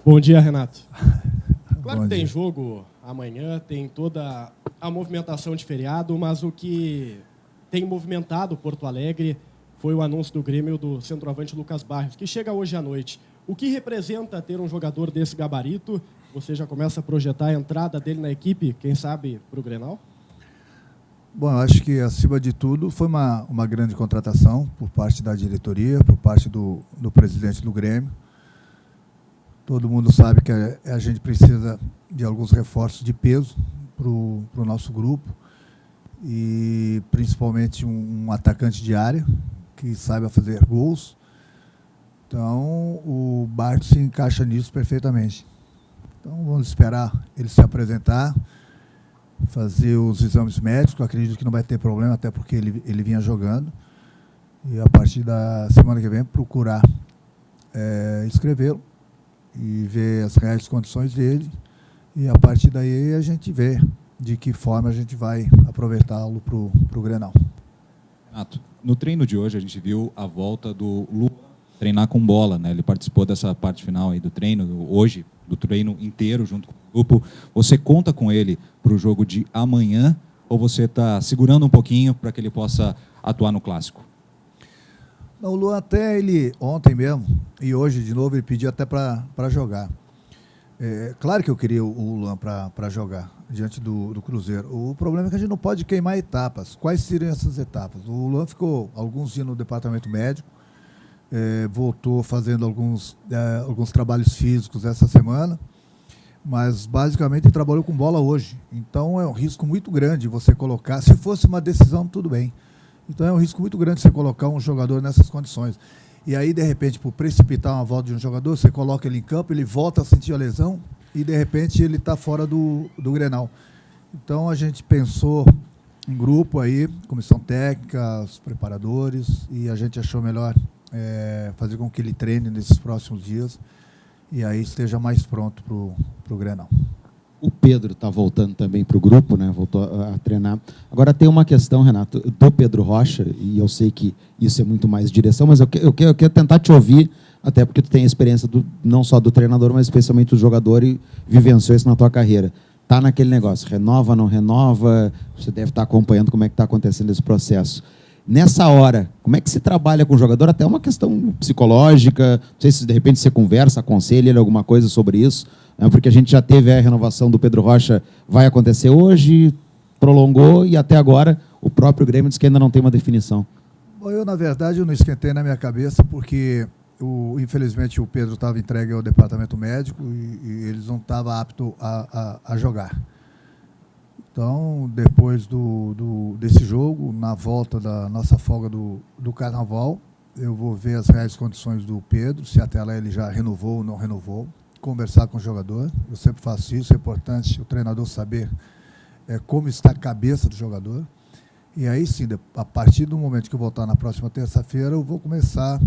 Bom dia, Renato. Claro que tem jogo amanhã, tem toda a movimentação de feriado, mas o que tem movimentado Porto Alegre foi o anúncio do Grêmio do centroavante Lucas Barrios, que chega hoje à noite. O que representa ter um jogador desse gabarito? Você já começa a projetar a entrada dele na equipe, quem sabe, para o Grenal? Bom, eu acho que, acima de tudo, foi uma grande contratação por parte da diretoria, por parte do presidente do Grêmio. Todo mundo sabe que a gente precisa de alguns reforços de peso para o nosso grupo, e principalmente um atacante de área que saiba fazer gols. Então, o Barco se encaixa nisso perfeitamente. Então, vamos esperar ele se apresentar, fazer os exames médicos. Acredito que não vai ter problema, até porque ele vinha jogando. E, a partir da semana que vem, procurar inscrevê-lo e ver as reais condições dele. E, a partir daí, a gente vê de que forma a gente vai aproveitá-lo para o Grenal. Renato, no treino de hoje, a gente viu a volta do Luan treinar com bola, né? Ele participou dessa parte final aí do treino, hoje, do treino inteiro, junto com o grupo. Você conta com ele para o jogo de amanhã, ou você está segurando um pouquinho para que ele possa atuar no Clássico? Não, o Luan até ele, ontem mesmo, e hoje de novo, ele pediu até para jogar. Claro que eu queria o Luan para jogar diante do Cruzeiro. O problema é que a gente não pode queimar etapas. Quais seriam essas etapas? O Luan ficou alguns dias no departamento médico, voltou fazendo alguns trabalhos físicos essa semana, mas basicamente ele trabalhou com bola hoje. Então é um risco muito grande você colocar. Se fosse uma decisão, tudo bem. Então é um risco muito grande você colocar um jogador nessas condições. E aí, de repente, por precipitar uma volta de um jogador, você coloca ele em campo, ele volta a sentir a lesão e, de repente, ele está fora do Grenal. Então, a gente pensou em grupo aí, comissão técnica, os preparadores, e a gente achou melhor fazer com que ele treine nesses próximos dias e aí esteja mais pronto para o Grenal. O Pedro está voltando também para o grupo, né? Voltou a treinar. Agora tem uma questão, Renato, do Pedro Rocha, e eu sei que isso é muito mais direção, mas eu quero tentar te ouvir, até porque tu tem a experiência não só do treinador, mas especialmente do jogador, e vivenciou isso na tua carreira. Está naquele negócio, renova, não renova, você deve estar acompanhando como é que está acontecendo esse processo. Nessa hora, como é que se trabalha com o jogador? Até uma questão psicológica, não sei se de repente você conversa, aconselha ele alguma coisa sobre isso, porque a gente já teve a renovação do Pedro Rocha, vai acontecer hoje, prolongou, e até agora o próprio Grêmio diz que ainda não tem uma definição. Bom, na verdade, eu não esquentei na minha cabeça, porque, infelizmente, o Pedro estava entregue ao departamento médico e eles não estavam aptos a jogar. Então, depois desse jogo, na volta da nossa folga do Carnaval, eu vou ver as reais condições do Pedro, se até lá ele já renovou ou não renovou, conversar com o jogador. Eu sempre faço isso, é importante o treinador saber como está a cabeça do jogador. E aí sim, a partir do momento que eu voltar na próxima terça-feira, eu vou começar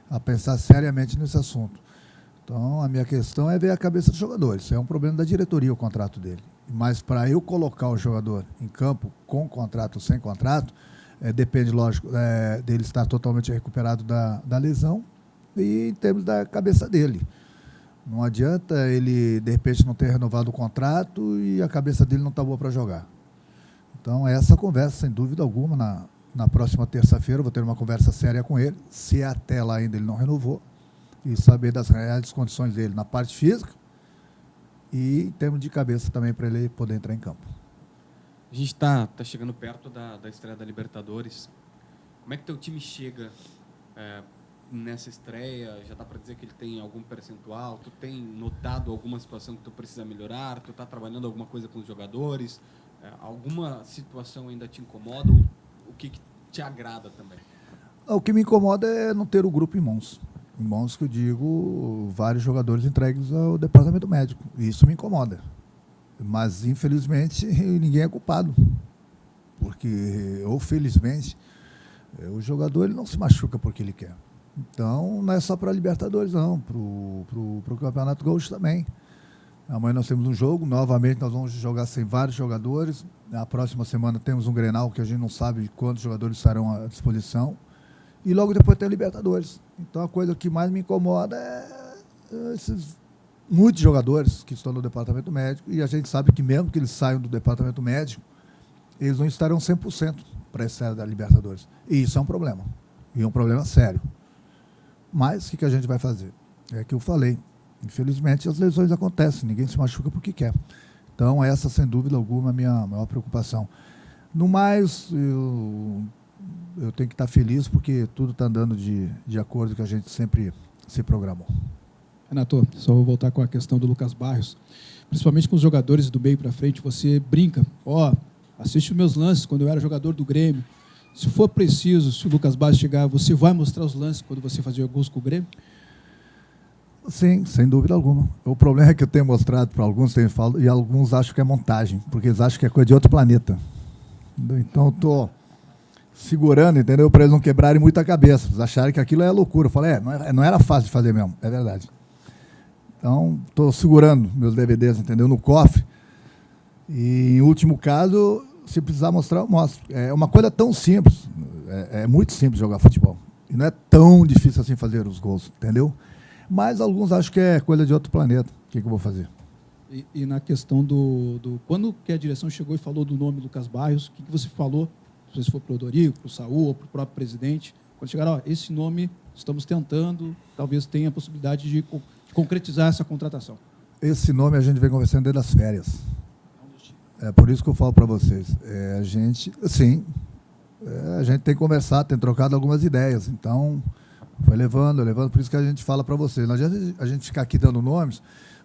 a pensar seriamente nesse assunto. Então, a minha questão é ver a cabeça do jogador. Isso é um problema da diretoria, o contrato dele. Mas para eu colocar o jogador em campo, com contrato ou sem contrato, depende, lógico, dele estar totalmente recuperado da lesão e em termos da cabeça dele. Não adianta ele, de repente, não ter renovado o contrato e a cabeça dele não está boa para jogar. Então, essa conversa, sem dúvida alguma, na próxima terça-feira, eu vou ter uma conversa séria com ele, se até lá ainda ele não renovou, e saber das reais condições dele na parte física e em termos de cabeça também, para ele poder entrar em campo. A gente está chegando perto da estreia da Libertadores. Como é que teu time chega nessa estreia? Já dá para dizer que ele tem algum percentual? Tu tem notado alguma situação que tu precisa melhorar? Tu está trabalhando alguma coisa com os jogadores? Alguma situação ainda te incomoda? O que te agrada também? O que me incomoda é não ter o grupo em mãos. Em mãos que eu digo, vários jogadores entregues ao departamento médico. Isso me incomoda. Mas, infelizmente, ninguém é culpado. Porque, ou felizmente, o jogador ele não se machuca porque ele quer. Então, não é só para a Libertadores, não. Para o Campeonato Gaúcho também. Amanhã nós temos um jogo. Novamente, nós vamos jogar sem vários jogadores. Na próxima semana temos um Grenal que a gente não sabe quantos jogadores estarão à disposição. e logo depois tem a Libertadores. Então a coisa que mais me incomoda é esses muitos jogadores que estão no departamento médico, e a gente sabe que mesmo que eles saiam do departamento médico, eles não estarão 100% para a estreia da Libertadores. E isso é um problema. E é um problema sério. Mas o que a gente vai fazer? É que eu falei. Infelizmente, as lesões acontecem. Ninguém se machuca porque quer. Então, essa, sem dúvida alguma, é a minha maior preocupação. No mais, eu tenho que estar feliz porque tudo está andando de acordo com o que a gente sempre se programou. Renato, só vou voltar com a questão do Lucas Barrios. Principalmente com os jogadores do meio para frente, você brinca. Assiste os meus lances quando eu era jogador do Grêmio. Se for preciso, se o Lucas Barrios chegar, você vai mostrar os lances quando você fazia gols com o Grêmio? Sim, sem dúvida alguma. O problema é que eu tenho mostrado para alguns, e alguns acham que é montagem, porque eles acham que é coisa de outro planeta. Então, eu estou segurando, entendeu? Para eles não quebrarem muita cabeça. Eles acharem que aquilo é loucura. Eu falei, não era fácil de fazer mesmo, é verdade. Então, estou segurando meus DVDs, entendeu? No cofre. E, em último caso, se precisar mostrar, eu mostro. É uma coisa tão simples. É muito simples jogar futebol. E não é tão difícil assim fazer os gols, entendeu? Mas alguns acham que é coisa de outro planeta. O que eu vou fazer? E na questão do quando que a direção chegou e falou do nome Lucas Barrios, o que você falou? Não sei se foi para o Dorico, para o Saúl ou para o próprio presidente. Quando chegaram, esse nome estamos tentando, talvez tenha a possibilidade de concretizar essa contratação. Esse nome a gente vem conversando desde as férias. É por isso que eu falo para vocês. A gente tem conversado, tem trocado algumas ideias. Então, foi levando, por isso que a gente fala para vocês. Não adianta a gente ficar aqui dando nomes,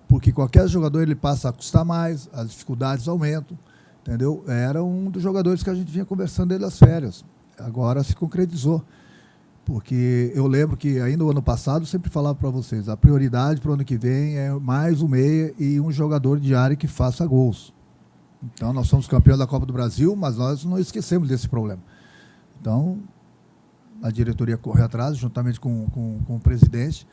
porque qualquer jogador ele passa a custar mais, as dificuldades aumentam, entendeu? Era um dos jogadores que a gente vinha conversando desde as férias. Agora se concretizou. Porque eu lembro que ainda no ano passado eu sempre falava para vocês, a prioridade para o ano que vem é mais um meia e um jogador de área que faça gols. Então, nós somos campeões da Copa do Brasil, mas nós não esquecemos desse problema. Então, a diretoria corre atrás, juntamente com o presidente.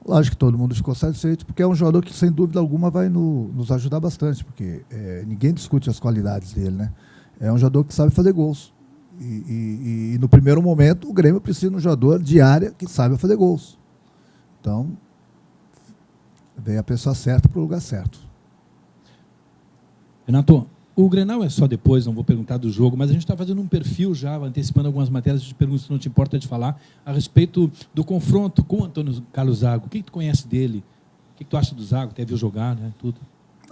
Lógico que todo mundo ficou satisfeito, porque é um jogador que, sem dúvida alguma, vai nos ajudar bastante, porque ninguém discute as qualidades dele, né? É um jogador que sabe fazer gols. E no primeiro momento, o Grêmio precisa de um jogador de área que saiba fazer gols. Então, veio a pessoa certa para o lugar certo. Renato, o Grenal é só depois, não vou perguntar do jogo, mas a gente está fazendo um perfil já, antecipando algumas matérias, de perguntas que não te importa de falar, a respeito do confronto com o Antônio Carlos Zago. O que tu conhece dele? O que tu acha do Zago? Até viu jogar, né? Tudo.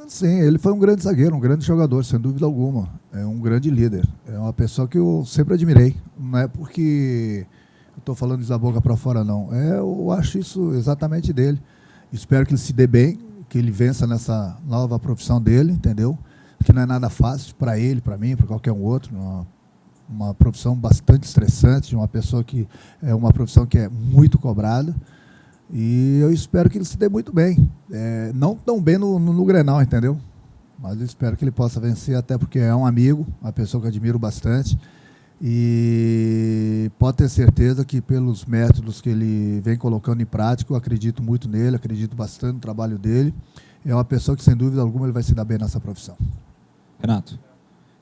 Sim, ele foi um grande zagueiro, um grande jogador, sem dúvida alguma. É um grande líder. É uma pessoa que eu sempre admirei. Não é porque eu estou falando isso da boca para fora, não. Eu acho isso exatamente dele. Espero que ele se dê bem, que ele vença nessa nova profissão dele, entendeu? Que não é nada fácil para ele, para mim, para qualquer um outro. Uma profissão bastante estressante, uma pessoa que é uma profissão que é muito cobrada. E eu espero que ele se dê muito bem. Não tão bem no Grenal, entendeu? Mas eu espero que ele possa vencer, até porque é um amigo, uma pessoa que eu admiro bastante. E pode ter certeza que pelos métodos que ele vem colocando em prática, eu acredito muito nele, acredito bastante no trabalho dele. É uma pessoa que, sem dúvida alguma, ele vai se dar bem nessa profissão. Renato,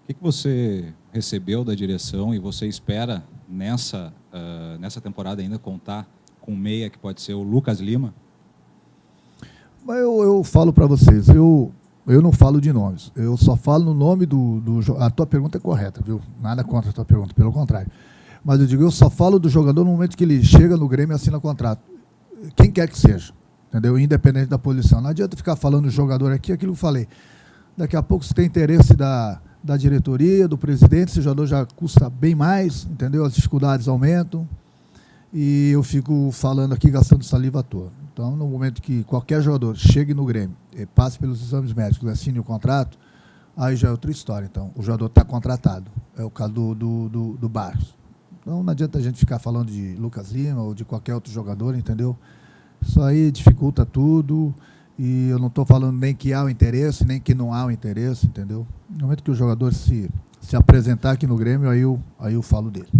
o que você recebeu da direção e você espera nessa temporada ainda contar com um meia que pode ser o Lucas Lima? Mas eu falo para vocês, eu não falo de nomes, eu só falo no nome a tua pergunta é correta, viu? Nada contra a tua pergunta, pelo contrário. Mas eu digo, eu só falo do jogador no momento que ele chega no Grêmio e assina contrato. Quem quer que seja, entendeu? Independente da posição. Não adianta ficar falando do jogador aqui, aquilo que eu falei. Daqui a pouco, se tem interesse da diretoria, do presidente, esse jogador já custa bem mais, entendeu? As dificuldades aumentam. E eu fico falando aqui, gastando saliva à toa. Então, no momento que qualquer jogador chegue no Grêmio, passe pelos exames médicos, assine o contrato, aí já é outra história. Então, o jogador está contratado. É o caso do Barros. Então, não adianta a gente ficar falando de Lucas Lima ou de qualquer outro jogador, entendeu? Isso aí dificulta tudo. E eu não estou falando nem que há o interesse, nem que não há o interesse, entendeu? No momento que o jogador se apresentar aqui no Grêmio, aí eu falo dele.